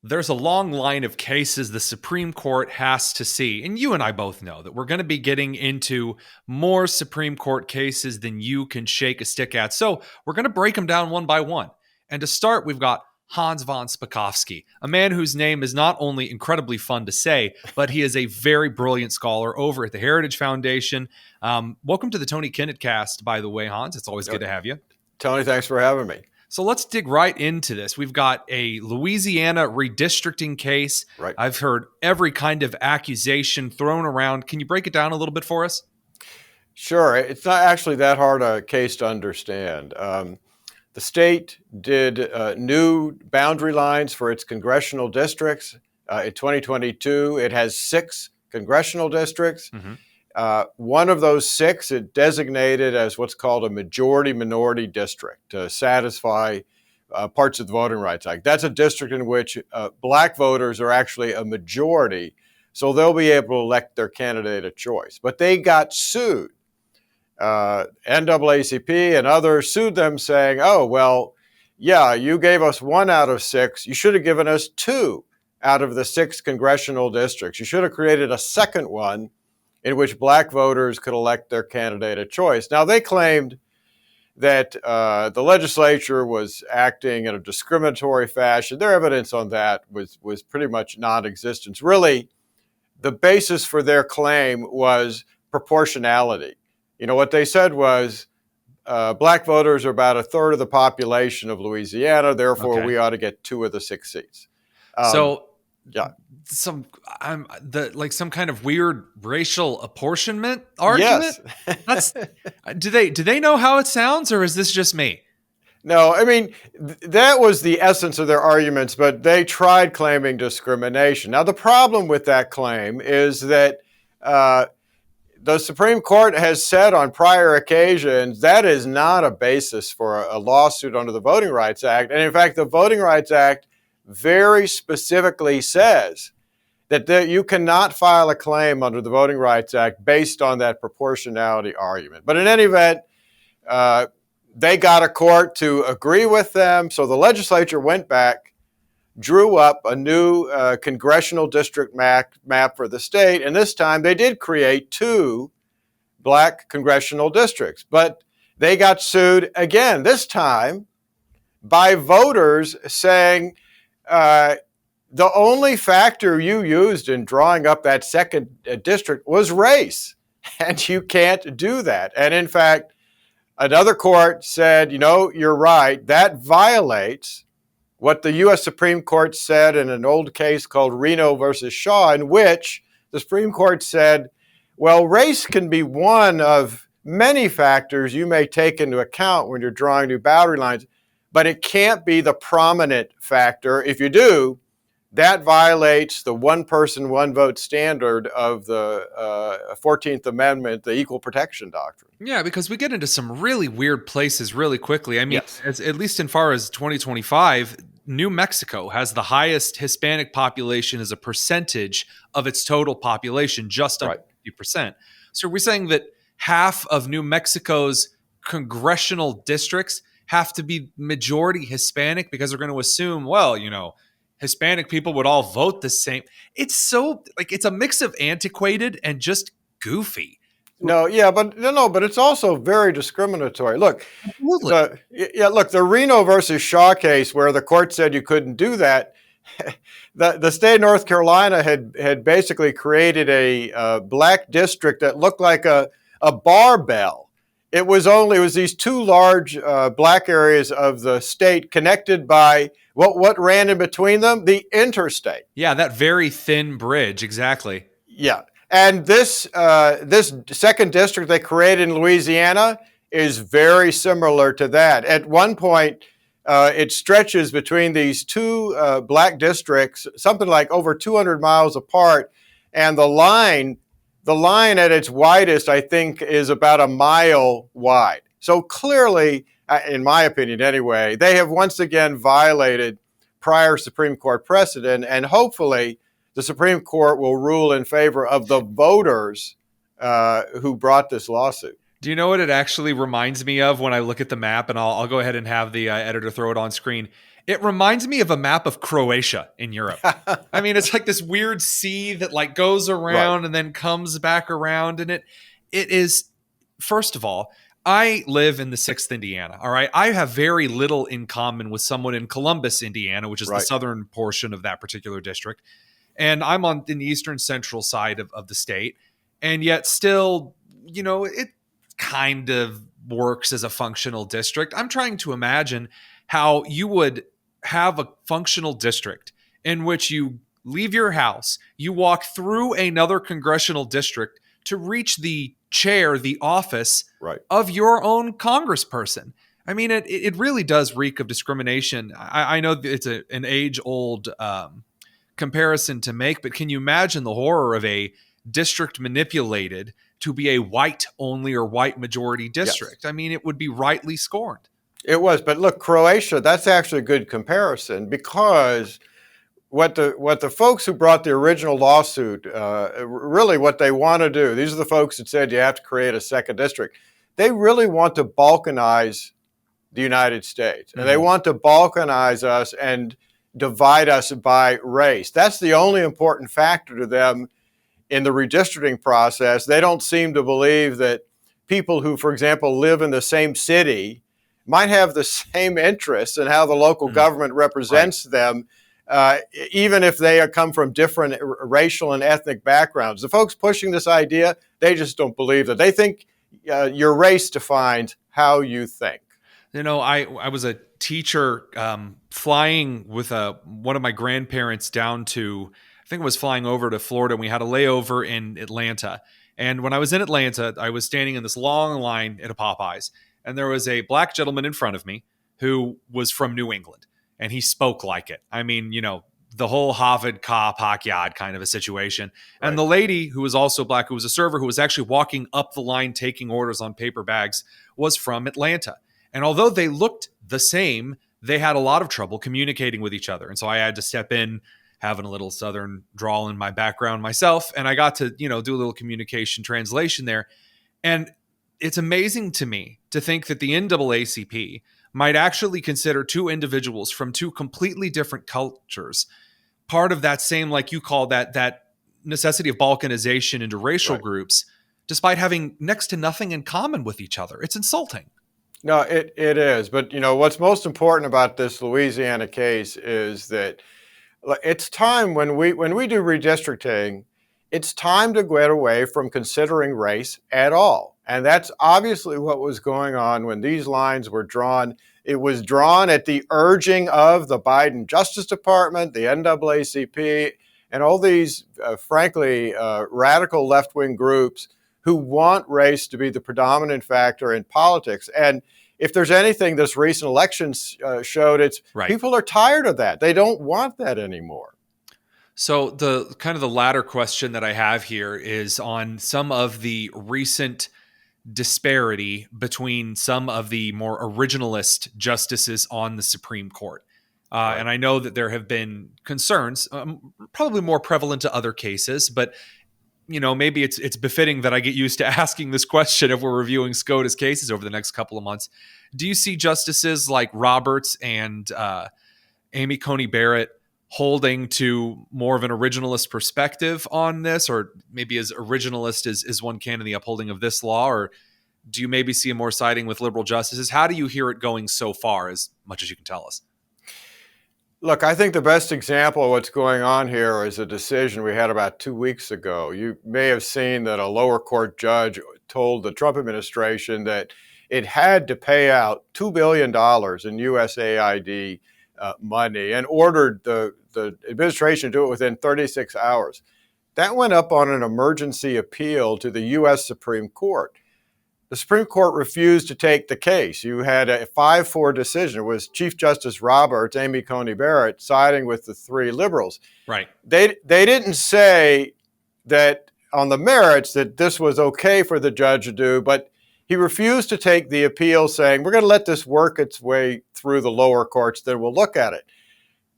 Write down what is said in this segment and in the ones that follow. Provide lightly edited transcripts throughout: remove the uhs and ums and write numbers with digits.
There's a long line of cases the Supreme Court has to see. And you and I both know that we're going to be getting into more Supreme Court cases than you can shake a stick at. So we're going to break them down one by one. And to start, we've got Hans von Spakovsky, a man whose name is not only incredibly fun to say, but he is a very brilliant scholar over at the Heritage Foundation. Welcome to the Tony Kinnett Cast, by the way, Hans. It's always good to have you. Tony, thanks for having me. So let's dig right into this. We've got a Louisiana redistricting case. Right. I've heard every kind of accusation thrown around. Can you break it down a little bit for us? Sure. It's not actually that hard a case to understand. The state did new boundary lines for its congressional districts. In 2022, it has 6 congressional districts. Mm-hmm. One of those 6 it designated as what's called a majority-minority district to satisfy parts of the Voting Rights Act. That's a district in which black voters are actually a majority, so they'll be able to elect their candidate of choice. But they got sued. NAACP and others sued them saying, oh, well, yeah, you gave us 1 out of 6. You should have given us 2 out of the 6 congressional districts. You should have created a second one in which black voters could elect their candidate of choice. Now, they claimed that the legislature was acting in a discriminatory fashion. Their evidence on that was pretty much non-existent. Really, the basis for their claim was proportionality. You know, what they said was black voters are about 1/3 of the population of Louisiana, therefore we ought to get 2 of the 6 seats. Yeah. Some kind of weird racial apportionment argument. Yes. Do they know how it sounds, or is this just me? No, I mean, that was the essence of their arguments, but they tried claiming discrimination. Now, the problem with that claim is that the Supreme Court has said on prior occasions that is not a basis for a lawsuit under the Voting Rights Act. And in fact, the Voting Rights Act very specifically says that you cannot file a claim under the Voting Rights Act based on that proportionality argument. But in any event, they got a court to agree with them. So the legislature went back, drew up a new congressional district map for the state. And this time they did create 2 black congressional districts. But they got sued again, this time by voters saying, the only factor you used in drawing up that second district was race, and you can't do that. And in fact, another court said, you know, you're right, that violates what the U.S. Supreme Court said in an old case called Reno versus Shaw, in which the Supreme Court said, well, race can be one of many factors you may take into account when you're drawing new boundary lines, but it can't be the prominent factor. If you do, that violates the one person, one vote standard of the 14th Amendment, the Equal Protection Doctrine. Yeah, because we get into some really weird places really quickly. I mean, yes. At least in far as 2025, New Mexico has the highest Hispanic population as a percentage of its total population, just under 50%. So we're saying that half of New Mexico's congressional districts have to be majority Hispanic because they're going to assume, well, you know, Hispanic people would all vote the same. It's so it's a mix of antiquated and just goofy. But it's also very discriminatory. Look, the Reno versus Shaw case where the court said you couldn't do that. The state of North Carolina had basically created a black district that looked like a barbell. It was these 2 large black areas of the state connected by what ran in between them? The interstate. Yeah, that very thin bridge, exactly. Yeah, and this second district they created in Louisiana is very similar to that. At one point, it stretches between these 2 black districts, something like over 200 miles apart, and the line at its widest, I think, is about a mile wide. So clearly, in my opinion anyway, they have once again violated prior Supreme Court precedent, and hopefully the Supreme Court will rule in favor of the voters who brought this lawsuit. Do you know what it actually reminds me of when I look at the map? And I'll go ahead and have the editor throw it on screen. It reminds me of a map of Croatia in Europe. I mean, it's like this weird sea that like goes around Right. and then comes back around. And it is, first of all, I live in the 6th Indiana. All right. I have very little in common with someone in Columbus, Indiana, which is the Right. southern portion of that particular district. And I'm in the eastern central side of the state. And yet still, it kind of works as a functional district. I'm trying to imagine how you would have a functional district in which you leave your house, you walk through another congressional district to reach the chair, the office Right. of your own congressperson. I mean, it really does reek of discrimination. I know that it's an age-old comparison to make, but can you imagine the horror of a district manipulated to be a white-only or white-majority district? Yes. I mean, it would be rightly scorned. It was, but look, Croatia, that's actually a good comparison, because what the folks who brought the original lawsuit, really what they want to do, these are the folks that said you have to create a second district. They really want to balkanize the United States. And they want to balkanize us and divide us by race. That's the only important factor to them in the redistricting process. They don't seem to believe that people who, for example, live in the same city might have the same interests in how the local government represents them, even if they come from different racial and ethnic backgrounds. The folks pushing this idea, they just don't believe that. They think your race defines how you think. I was a teacher flying with one of my grandparents down to, I think it was flying over to Florida, and we had a layover in Atlanta. And when I was in Atlanta, I was standing in this long line at a Popeyes. And there was a black gentleman in front of me who was from New England, and he spoke like it. I mean, the whole Harvard cop, Hawkyard kind of a situation. And Right. the lady who was also black, who was a server, who was actually walking up the line taking orders on paper bags, was from Atlanta. And although they looked the same, they had a lot of trouble communicating with each other. And so I had to step in, having a little Southern drawl in my background myself, and I got to, do a little communication translation there. And it's amazing to me to think that the NAACP might actually consider two individuals from two completely different cultures part of that same, like you call that necessity of balkanization into racial groups, despite having next to nothing in common with each other. It's insulting. No, it is. But, what's most important about this Louisiana case is that it's time when we do redistricting, it's time to get away from considering race at all. And that's obviously what was going on when these lines were drawn. It was drawn at the urging of the Biden Justice Department, the NAACP, and all these, frankly, radical left-wing groups who want race to be the predominant factor in politics. And if there's anything this recent elections showed, it's people are tired of that. They don't want that anymore. So the kind of the latter question that I have here is on some of the recent disparity between some of the more originalist justices on the Supreme Court. And I know that there have been concerns, probably more prevalent to other cases, but maybe it's befitting that I get used to asking this question if we're reviewing SCOTUS cases over the next couple of months. Do you see justices like Roberts and Amy Coney Barrett holding to more of an originalist perspective on this, or maybe as originalist as one can in the upholding of this law? Or do you maybe see a more siding with liberal justices? How do you hear it going so far, as much as you can tell us? Look, I think the best example of what's going on here is a decision we had about 2 weeks ago. You may have seen that a lower court judge told the Trump administration that it had to pay out $2 billion in USAID money and ordered the administration to do it within 36 hours. That went up on an emergency appeal to the U.S. Supreme Court. The Supreme Court refused to take the case. You had a 5-4 decision. It was Chief Justice Roberts, Amy Coney Barrett, siding with the three liberals. Right. They didn't say that on the merits that this was okay for the judge to do, but he refused to take the appeal, saying, we're going to let this work its way through the lower courts, then we'll look at it.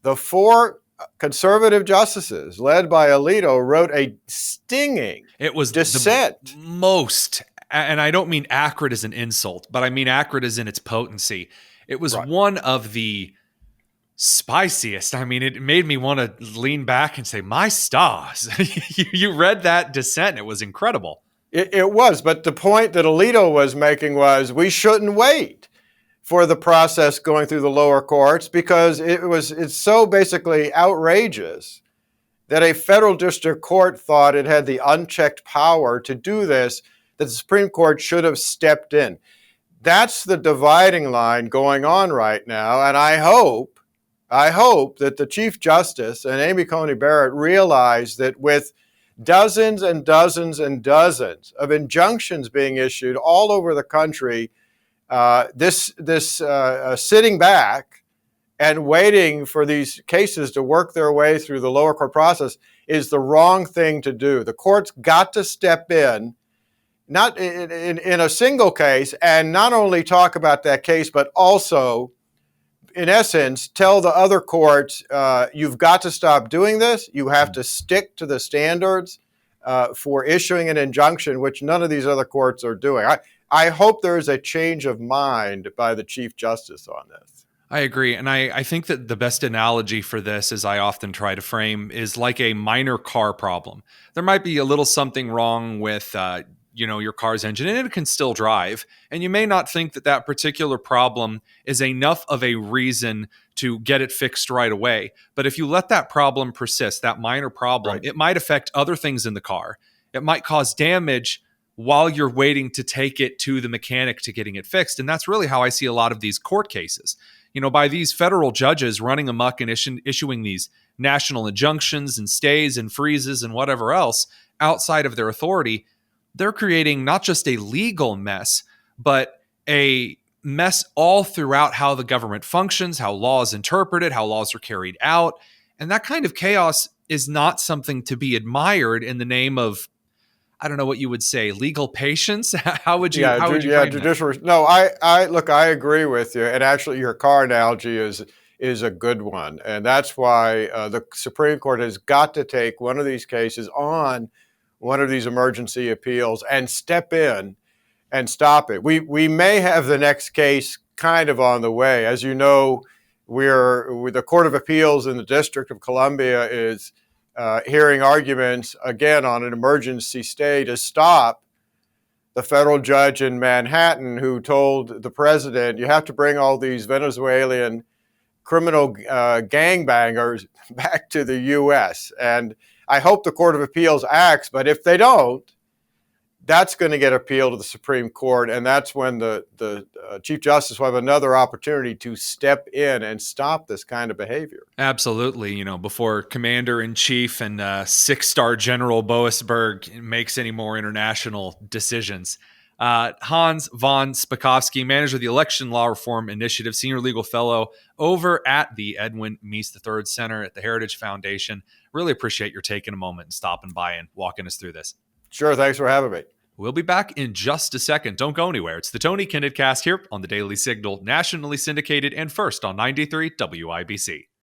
The 4 conservative justices, led by Alito, wrote a stinging dissent. The most, and I don't mean acrid as an insult, but I mean acrid as in its potency. It was one of the spiciest. I mean, it made me want to lean back and say, my stars. You read that dissent. And it was incredible. It was, but the point that Alito was making was we shouldn't wait for the process going through the lower courts because it's so basically outrageous that a federal district court thought it had the unchecked power to do this, that the Supreme Court should have stepped in. That's the dividing line going on right now, and I hope that the Chief Justice and Amy Coney Barrett realize that with dozens and dozens and dozens of injunctions being issued all over the country, this sitting back and waiting for these cases to work their way through the lower court process is the wrong thing to do. The court's got to step in, not in a single case, and not only talk about that case, but also, in essence, tell the other courts, you've got to stop doing this. You have to stick to the standards for issuing an injunction, which none of these other courts are doing. I hope there is a change of mind by the Chief Justice on this. I agree. And I think that the best analogy for this, as I often try to frame, is like a minor car problem. There might be a little something wrong with your car's engine, and it can still drive. And you may not think that that particular problem is enough of a reason to get it fixed right away. But if you let that problem persist, that minor problem, Right. It might affect other things in the car. It might cause damage while you're waiting to take it to the mechanic to getting it fixed. And that's really how I see a lot of these court cases. By these federal judges running amok and issuing these national injunctions and stays and freezes and whatever else outside of their authority, they're creating not just a legal mess, but a mess all throughout how the government functions, how law is interpreted, how laws are carried out. And that kind of chaos is not something to be admired in the name of, I don't know what you would say, legal patience. How would you frame that? Judicial. No, I agree with you. And actually, your car analogy is a good one, and that's why the Supreme Court has got to take one of these cases on one of these emergency appeals and step in and stop it. We may have the next case kind of on the way. As you know, the Court of Appeals in the District of Columbia is hearing arguments again on an emergency stay to stop the federal judge in Manhattan who told the president, you have to bring all these Venezuelan criminal gangbangers back to the U.S. And I hope the Court of Appeals acts, but if they don't, that's going to get appealed to the Supreme Court, and that's when the Chief Justice will have another opportunity to step in and stop this kind of behavior. Absolutely. Before Commander-in-Chief and 6-star General Boasberg makes any more international decisions. Hans von Spakovsky, manager of the Election Law Reform Initiative, senior legal fellow over at the Edwin Meese III Center at the Heritage Foundation. Really appreciate your taking a moment and stopping by and walking us through this. Sure, thanks for having me. We'll be back in just a second. Don't go anywhere. It's the Tony Kinnett Cast here on the Daily Signal, nationally syndicated and first on 93 WIBC.